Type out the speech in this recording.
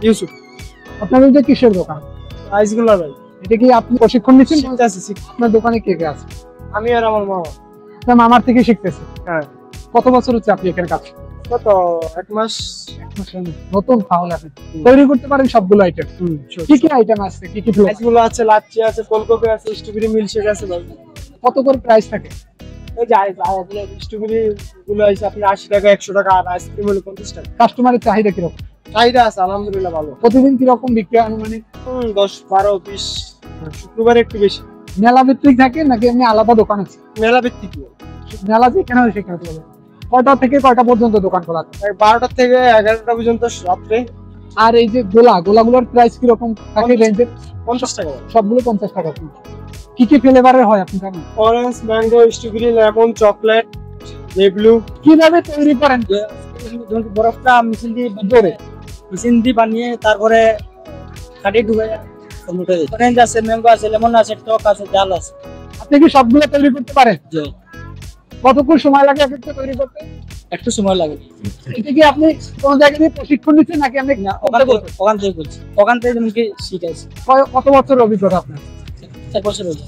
ইউসুফ। আপনাদের যে কিসের দোকান? আইসগুলো ভাই। এটা কি আপনি প্রশিক্ষণ নিচ্ছেন? শিখতেছি। আপনার দোকানে কে কে আছে? আমি আর আমার মামা। আপনার মামার থেকে শিখতেছে। হ্যাঁ। কত বছর হচ্ছে আপনি এখানে কাজ? কত 1 মাস। নতুন তাহলে আপনি তৈরি করতে পারেন সবগুলো আইটেম। কি কি আইটেম আছে? কি কি আইসগুলো আছে, লাচ্ছি আছে, ফুলকপি আছে, স্ট্রবেরি মিল্কশেক আছে ভাই। কত করে প্রাইস থাকে? এই যে স্ট্রবেরি গুলো আছে আপনার 80 টাকা 100 টাকা, আর আইসক্রিম হলো 50 টাকা। কাস্টমারের চাহিদা কিরকম? চাহিদা আছে আলহামদুলিল্লাহ ভালো। প্রতিদিন কিরকম বিক্রি আনুমানিক? 10, 12, 20। শুক্রবারে একটু বেশি। মেলা ভিত্তিক থাকে নাকি এমনি আলাদা দোকান আছে? মেলা ভিত্তিক। মেলা যেখানে হয় সেখানে চলে। কয়টা থেকে কয়টা পর্যন্ত দোকান খোলা থাকে? 12টা থেকে 11টা পর্যন্ত রাত্রে। আর এই যে গোলাগুলোর প্রাইস কিরকম থাকে রেঞ্জে? 50 টাকা। সবগুলো 50 টাকা। কি কি ফ্লেভারের হয় আপনি জানেন? Orange, mango, strawberry, lemon, chocolate, লেবু। কিভাবে তৈরি করেন? বরফটা মেশিন দিয়ে বানিয়ে তারপরে কাটি ঢুকে অরেঞ্জ আছে, ম্যাঙ্গো আছে, লেমন আছে, টক আছে, জাল আছে। আপনি কি সবগুলো তৈরি করতে পারেন? জি। কতক্ষণ সময় লাগে এক একটা তৈরি করতে? একটু সময় লাগে। এটা কি আপনি কোন জায়গা থেকে প্রশিক্ষণ নিচ্ছেন নাকি আপনি ওখান থেকে করছি। ওখান থেকে যেমন কি শিখাইছি। কত বছর অভিজ্ঞতা আপনার? 4 বছর হলো।